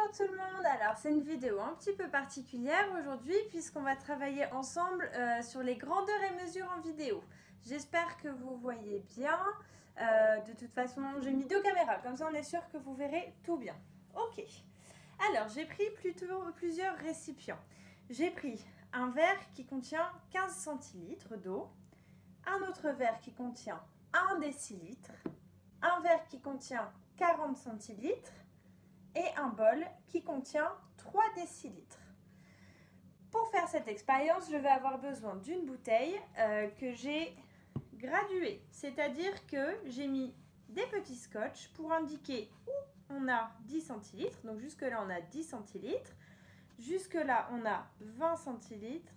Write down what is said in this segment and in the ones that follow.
Bonjour tout le monde, alors c'est une vidéo un petit peu particulière aujourd'hui puisqu'on va travailler ensemble sur les grandeurs et mesures en vidéo. J'espère que vous voyez bien, de toute façon j'ai mis 2 caméras, comme ça on est sûr que vous verrez tout bien. Ok, alors j'ai pris plusieurs récipients. J'ai pris un verre qui contient 15 centilitres d'eau, un autre verre qui contient 1 décilitre, un verre qui contient 40 centilitres, et un bol qui contient 3 décilitres. Pour faire cette expérience, je vais avoir besoin d'une bouteille que j'ai graduée, c'est-à-dire que j'ai mis des petits scotch pour indiquer où on a 10 centilitres, donc jusque là on a 10 centilitres, jusque là on a 20 centilitres,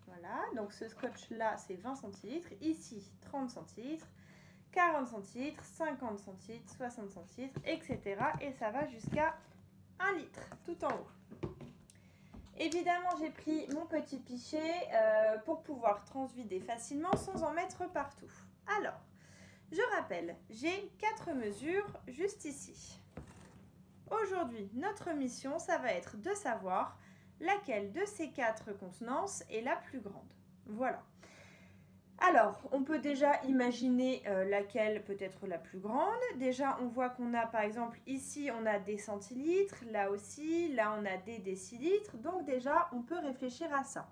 voilà, donc ce scotch là c'est 20 centilitres, ici 30 centilitres, 40 centilitres, 50 centilitres, 60 centilitres, etc. Et ça va jusqu'à 1 litre, tout en haut. Évidemment, j'ai pris mon petit pichet pour pouvoir transvider facilement sans en mettre partout. Alors, je rappelle, j'ai 4 mesures juste ici. Aujourd'hui, notre mission, ça va être de savoir laquelle de ces 4 contenances est la plus grande. Voilà. Alors, on peut déjà imaginer laquelle peut être la plus grande. Déjà, on voit qu'on a, par exemple, ici, on a des centilitres, là aussi, là, on a des décilitres. Donc déjà, on peut réfléchir à ça.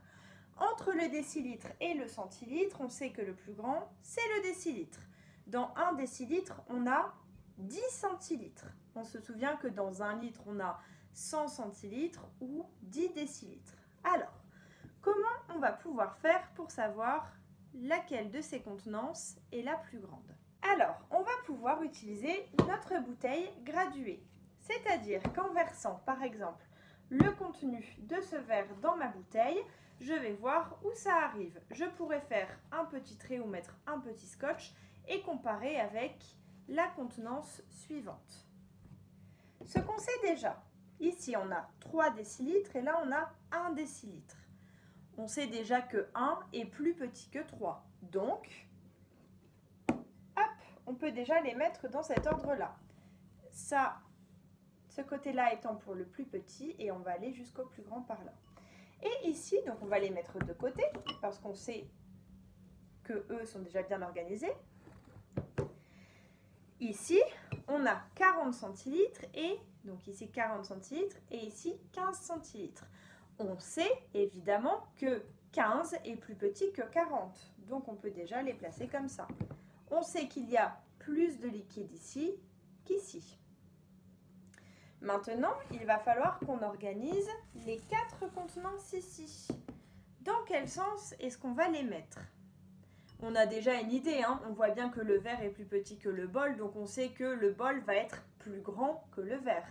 Entre le décilitre et le centilitre, on sait que le plus grand, c'est le décilitre. Dans 1 décilitre, on a 10 centilitres. On se souvient que dans 1 litre, on a 100 centilitres ou 10 décilitres. Alors, comment on va pouvoir faire pour savoir laquelle de ces contenances est la plus grande? Alors, on va pouvoir utiliser notre bouteille graduée. C'est-à-dire qu'en versant, par exemple, le contenu de ce verre dans ma bouteille, je vais voir où ça arrive. Je pourrais faire un petit trait ou mettre un petit scotch et comparer avec la contenance suivante. Ce qu'on sait déjà, ici on a 3 décilitres et là on a 1 décilitre. On sait déjà que 1 est plus petit que 3. Donc, hop, on peut déjà les mettre dans cet ordre-là. Ça, ce côté-là étant pour le plus petit et on va aller jusqu'au plus grand par là. Et ici, donc on va les mettre de côté parce qu'on sait que eux sont déjà bien organisés. Ici, on a 40 centilitres et donc ici 40 centilitres et ici 15 centilitres. On sait évidemment que 15 est plus petit que 40, donc on peut déjà les placer comme ça. On sait qu'il y a plus de liquide ici qu'ici. Maintenant, il va falloir qu'on organise les 4 contenances ici. Dans quel sens est-ce qu'on va les mettre? On a déjà une idée, hein? On voit bien que le verre est plus petit que le bol, donc on sait que le bol va être plus grand que le verre.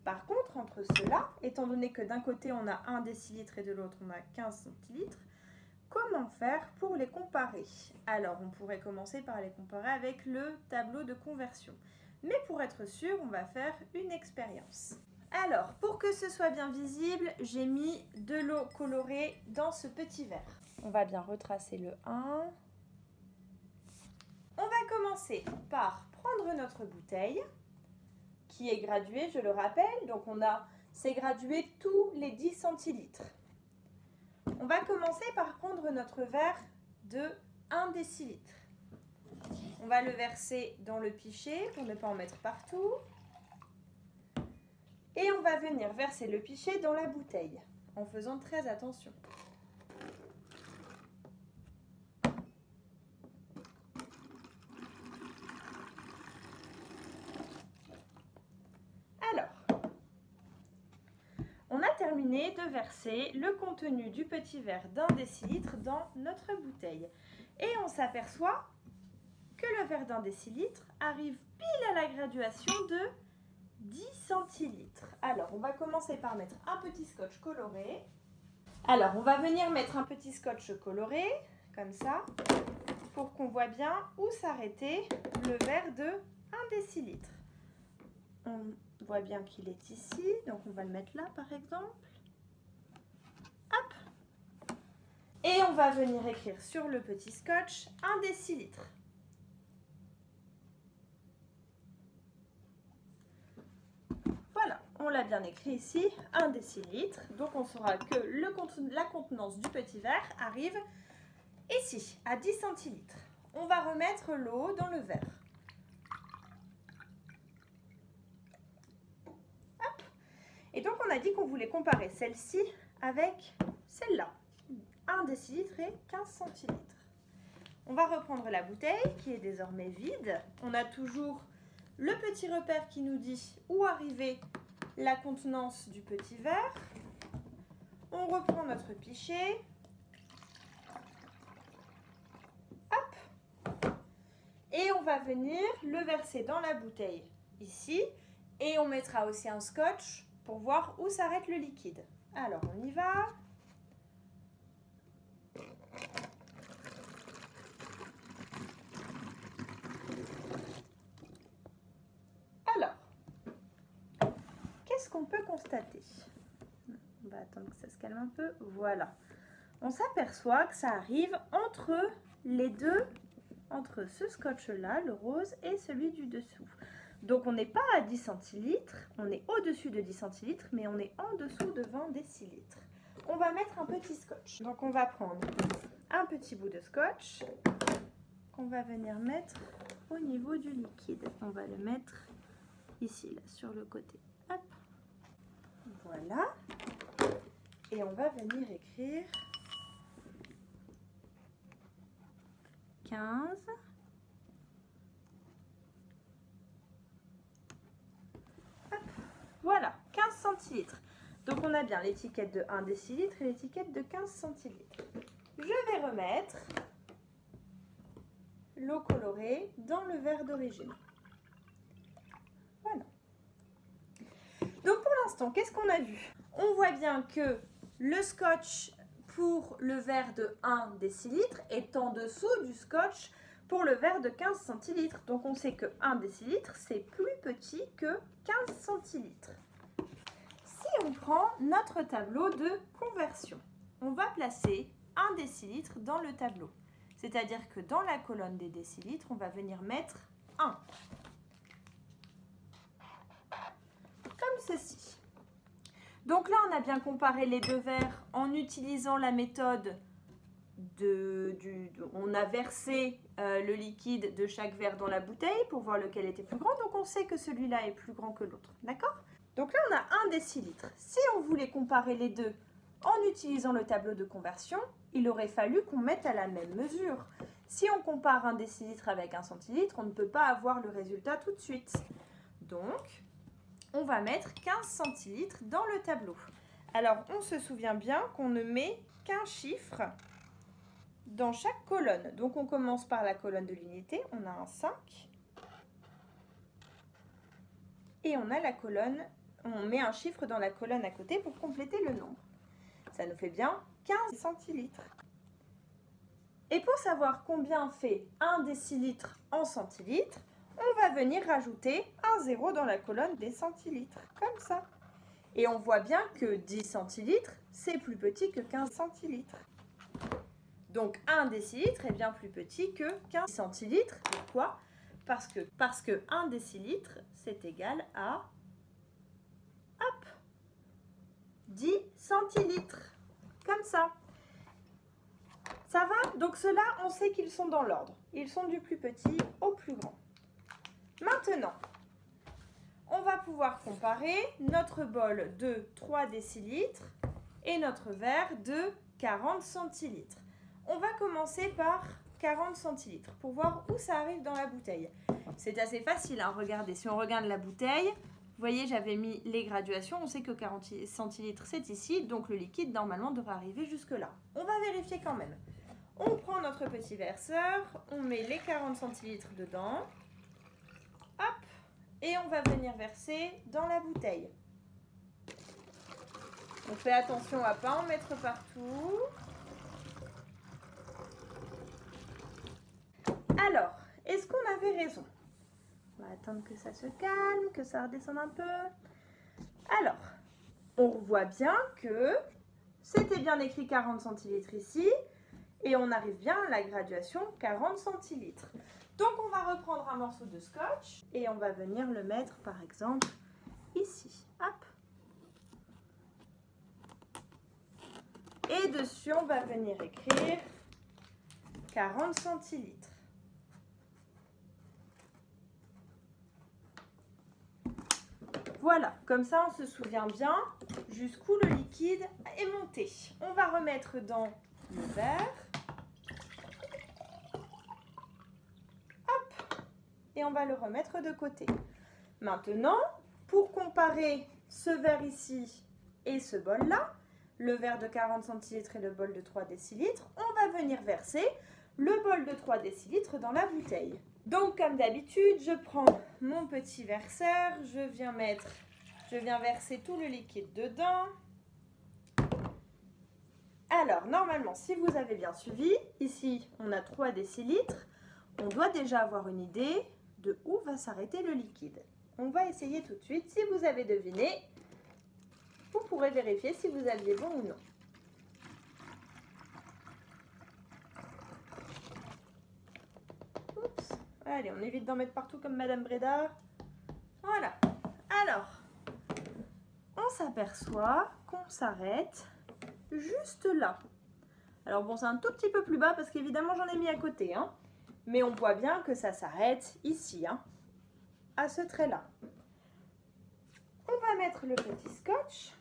Par contre, entre ceux-là, étant donné que d'un côté on a 1 décilitre et de l'autre on a 15 centilitres, comment faire pour les comparer? Alors, on pourrait commencer par les comparer avec le tableau de conversion. Mais pour être sûr, on va faire une expérience. Alors, pour que ce soit bien visible, j'ai mis de l'eau colorée dans ce petit verre. On va bien retracer le 1. On va commencer par prendre notre bouteille, qui est gradué, je le rappelle, donc c'est gradué tous les 10 centilitres. On va commencer par prendre notre verre de 1 décilitre. On va le verser dans le pichet pour ne pas en mettre partout. Et on va venir verser le pichet dans la bouteille, en faisant très attention. On a terminé de verser le contenu du petit verre d'1 décilitre dans notre bouteille. Et on s'aperçoit que le verre d'1 décilitre arrive pile à la graduation de 10 centilitres. Alors, on va commencer par mettre un petit scotch coloré. Alors, on va venir mettre un petit scotch coloré, comme ça, pour qu'on voit bien où s'arrêter le verre de 1 décilitre. On voit bien qu'il est ici, donc on va le mettre là par exemple. Hop! Et on va venir écrire sur le petit scotch 1 décilitre. Voilà, on l'a bien écrit ici, 1 décilitre. Donc on saura que la contenance du petit verre arrive ici, à 10 centilitres. On va remettre l'eau dans le verre. Hop. Et donc on a dit qu'on voulait comparer celle-ci avec celle-là. 1 décilitre et 15 centilitres. On va reprendre la bouteille qui est désormais vide. On a toujours le petit repère qui nous dit où arriver la contenance du petit verre. On reprend notre pichet. Hop. Et on va venir le verser dans la bouteille ici. Et on mettra aussi un scotch pour voir où s'arrête le liquide. Alors on y va. Alors, qu'est-ce qu'on peut constater? On va attendre que ça se calme un peu. Voilà. On s'aperçoit que ça arrive entre les deux, entre ce scotch-là, le rose, et celui du dessous. Donc on n'est pas à 10 centilitres, on est au-dessus de 10 centilitres, mais on est en dessous de 20 décilitres. On va mettre un petit scotch. Donc on va prendre un petit bout de scotch qu'on va venir mettre au niveau du liquide. On va le mettre ici, là, sur le côté. Hop. Voilà. Et on va venir écrire 15. Hop. Voilà, 15 centilitres. Donc on a bien l'étiquette de 1 décilitre et l'étiquette de 15 centilitres. Je vais remettre l'eau colorée dans le verre d'origine. Voilà. Donc pour l'instant, qu'est-ce qu'on a vu? On voit bien que le scotch pour le verre de 1 décilitre est en dessous du scotch pour le verre de 15 centilitres. Donc on sait que 1 décilitre, c'est plus petit que 15 centilitres. Si on prend notre tableau de conversion, on va placer 1 décilitre dans le tableau. C'est-à-dire que dans la colonne des décilitres, on va venir mettre 1. Comme ceci. Donc là, on a bien comparé les deux verres en utilisant la méthode on a versé le liquide de chaque verre dans la bouteille pour voir lequel était plus grand. Donc on sait que celui-là est plus grand que l'autre. D'accord? Donc là, on a 1 décilitre. Si on voulait comparer les deux en utilisant le tableau de conversion, il aurait fallu qu'on mette à la même mesure. Si on compare 1 décilitre avec 1 centilitre, on ne peut pas avoir le résultat tout de suite. Donc, on va mettre 15 centilitres dans le tableau. Alors, on se souvient bien qu'on ne met qu'un chiffre dans chaque colonne. Donc, on commence par la colonne de l'unité. On a un 5. Et on a la colonne, on met un chiffre dans la colonne à côté pour compléter le nombre. Ça nous fait bien 15 centilitres. Et pour savoir combien fait 1 décilitre en centilitres, on va venir rajouter un 0 dans la colonne des centilitres, comme ça. Et on voit bien que 10 centilitres, c'est plus petit que 15 centilitres. Donc 1 décilitre est bien plus petit que 15 centilitres. Pourquoi? Parce que 1 décilitre, c'est égal à 10 centilitres. Comme ça. Ça va? Donc ceux-là, on sait qu'ils sont dans l'ordre. Ils sont du plus petit au plus grand. Maintenant, on va pouvoir comparer notre bol de 3 décilitres et notre verre de 40 centilitres. On va commencer par 40 centilitres pour voir où ça arrive dans la bouteille. C'est assez facile, hein, regardez, si on regarde la bouteille, vous voyez, j'avais mis les graduations, on sait que 40 centilitres c'est ici, donc le liquide normalement devrait arriver jusque là. On va vérifier quand même. On prend notre petit verseur, on met les 40 centilitres dedans, hop, et on va venir verser dans la bouteille. On fait attention à ne pas en mettre partout. Alors, est-ce qu'on avait raison? On va attendre que ça se calme, que ça redescende un peu. Alors, on voit bien que c'était bien écrit 40 centilitres ici. Et on arrive bien à la graduation 40 centilitres. Donc, on va reprendre un morceau de scotch et on va venir le mettre, par exemple, ici. Hop. dessus, on va venir écrire 40 centilitres. Voilà, comme ça on se souvient bien jusqu'où le liquide est monté. On va remettre dans le verre. Hop, et on va le remettre de côté. Maintenant, pour comparer ce verre ici et ce bol-là, le verre de 40 centilitres et le bol de 3 décilitres, on va venir verser le bol de 3 décilitres dans la bouteille. Donc, comme d'habitude, je prends mon petit verseur, je viens verser tout le liquide dedans. Alors, normalement, si vous avez bien suivi, ici, on a 3 décilitres. On doit déjà avoir une idée de où va s'arrêter le liquide. On va essayer tout de suite. Si vous avez deviné, vous pourrez vérifier si vous aviez bon ou non. Oups. Allez, on évite d'en mettre partout comme Madame Brédard. Voilà. Alors, on s'aperçoit qu'on s'arrête juste là. Alors bon, c'est un tout petit peu plus bas parce qu'évidemment, j'en ai mis à côté. Hein. Mais on voit bien que ça s'arrête ici, hein, à ce trait-là. On va mettre le petit scotch.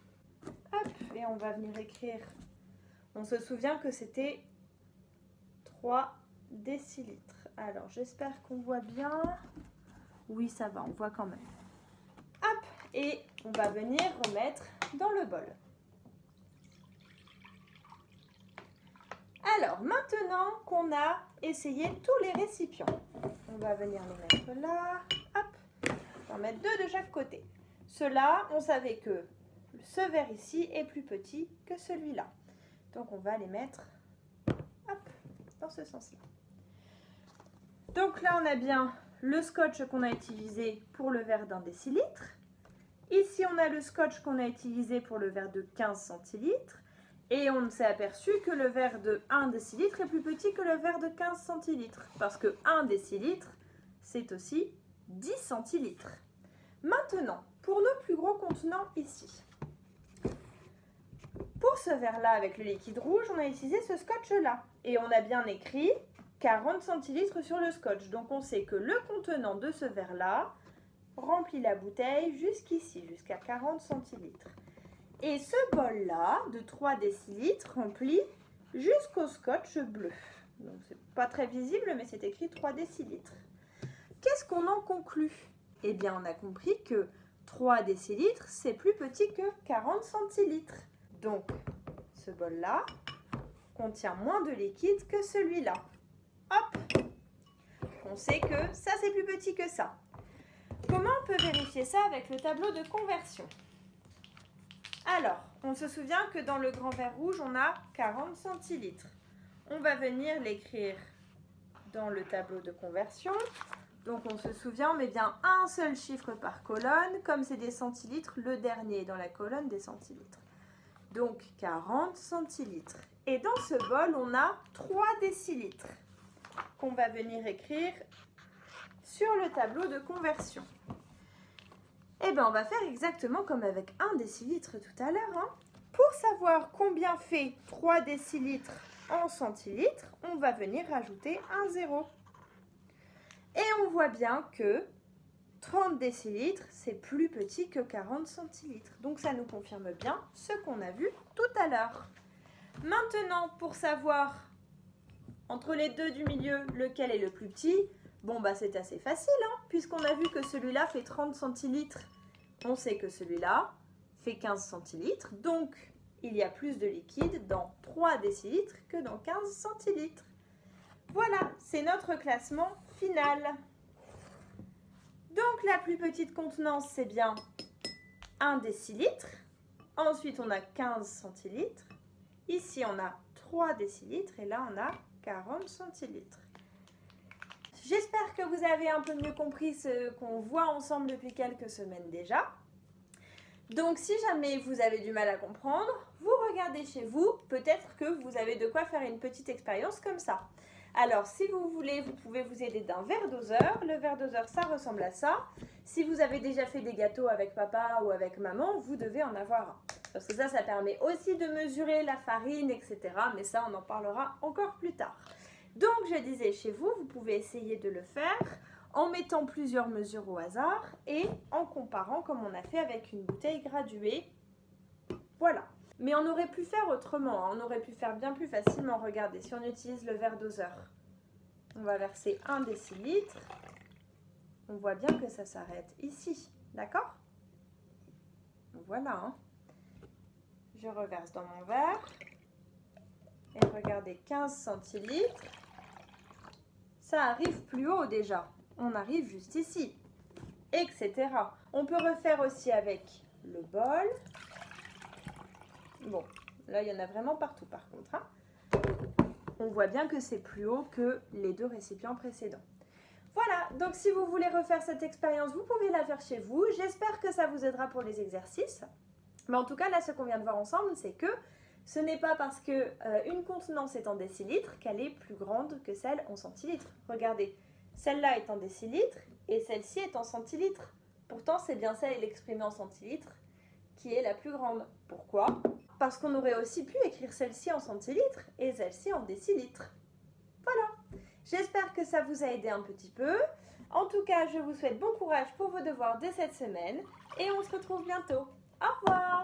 Hop, et on va venir écrire. On se souvient que c'était 3 décilitres. Alors, j'espère qu'on voit bien. Oui, ça va, on voit quand même. Hop, et on va venir remettre dans le bol. Alors, maintenant qu'on a essayé tous les récipients, on va venir les mettre là. Hop, on va en mettre 2 de chaque côté. Ceux-là, on savait que ce verre ici est plus petit que celui-là. Donc, on va les mettre hop, dans ce sens-là. Donc là, on a bien le scotch qu'on a utilisé pour le verre d'1 décilitre. Ici, on a le scotch qu'on a utilisé pour le verre de 15 centilitres. Et on s'est aperçu que le verre de 1 décilitre est plus petit que le verre de 15 centilitres. Parce que 1 décilitre, c'est aussi 10 centilitres. Maintenant, pour nos plus gros contenants ici. Pour ce verre-là, avec le liquide rouge, on a utilisé ce scotch-là. Et on a bien écrit 40 centilitres sur le scotch. Donc, on sait que le contenant de ce verre-là remplit la bouteille jusqu'ici, jusqu'à 40 centilitres. Et ce bol-là, de 3 décilitres, remplit jusqu'au scotch bleu. Donc, c'est pas très visible, mais c'est écrit 3 décilitres. Qu'est-ce qu'on en conclut? Eh bien, on a compris que 3 décilitres, c'est plus petit que 40 centilitres. Donc, ce bol-là contient moins de liquide que celui-là. Hop! On sait que ça, c'est plus petit que ça. Comment on peut vérifier ça avec le tableau de conversion? Alors, on se souvient que dans le grand verre rouge, on a 40 centilitres. On va venir l'écrire dans le tableau de conversion. Donc, on se souvient, on met bien un seul chiffre par colonne. Comme c'est des centilitres, le dernier est dans la colonne des centilitres. Donc, 40 centilitres. Et dans ce bol, on a 3 décilitres qu'on va venir écrire sur le tableau de conversion. Eh bien, on va faire exactement comme avec 1 décilitre tout à l'heure. Hein. Pour savoir combien fait 3 décilitres en centilitres, on va venir rajouter un 0. Et on voit bien que 30 décilitres, c'est plus petit que 40 centilitres. Donc, ça nous confirme bien ce qu'on a vu tout à l'heure. Maintenant, pour savoir entre les deux du milieu, lequel est le plus petit, bon, bah, c'est assez facile, hein, puisqu'on a vu que celui-là fait 30 centilitres. On sait que celui-là fait 15 centilitres. Donc, il y a plus de liquide dans 3 décilitres que dans 15 centilitres. Voilà, c'est notre classement final. Donc, la plus petite contenance, c'est bien 1 décilitre. Ensuite, on a 15 centilitres. Ici, on a 3 décilitres. Et là, on a 40 centilitres. J'espère que vous avez un peu mieux compris ce qu'on voit ensemble depuis quelques semaines déjà. Donc, si jamais vous avez du mal à comprendre, vous regardez chez vous. Peut-être que vous avez de quoi faire une petite expérience comme ça. Alors, si vous voulez, vous pouvez vous aider d'un verre doseur. Le verre doseur, ça ressemble à ça. Si vous avez déjà fait des gâteaux avec papa ou avec maman, vous devez en avoir un. Parce que ça permet aussi de mesurer la farine, etc. Mais ça, on en parlera encore plus tard. Donc, je disais, chez vous, vous pouvez essayer de le faire en mettant plusieurs mesures au hasard et en comparant comme on a fait avec une bouteille graduée. Voilà. Mais on aurait pu faire autrement, hein. On aurait pu faire bien plus facilement. Regardez, si on utilise le verre doseur, on va verser 1 décilitre. On voit bien que ça s'arrête ici, d'accord? Voilà. Hein. Je reverse dans mon verre. Et regardez, 15 centilitres. Ça arrive plus haut déjà. On arrive juste ici, etc. On peut refaire aussi avec le bol. Bon, là, il y en a vraiment partout par contre. Hein. On voit bien que c'est plus haut que les 2 récipients précédents. Voilà, donc si vous voulez refaire cette expérience, vous pouvez la faire chez vous. J'espère que ça vous aidera pour les exercices. Mais en tout cas, là, ce qu'on vient de voir ensemble, c'est que ce n'est pas parce qu'une contenance est en décilitres qu'elle est plus grande que celle en centilitres. Regardez, celle-là est en décilitres et celle-ci est en centilitres. Pourtant, c'est bien celle exprimée en centilitres qui est la plus grande. Pourquoi? Parce qu'on aurait aussi pu écrire celle-ci en centilitres et celle-ci en décilitres. Voilà. J'espère que ça vous a aidé un petit peu. En tout cas, je vous souhaite bon courage pour vos devoirs de cette semaine et on se retrouve bientôt. Au revoir!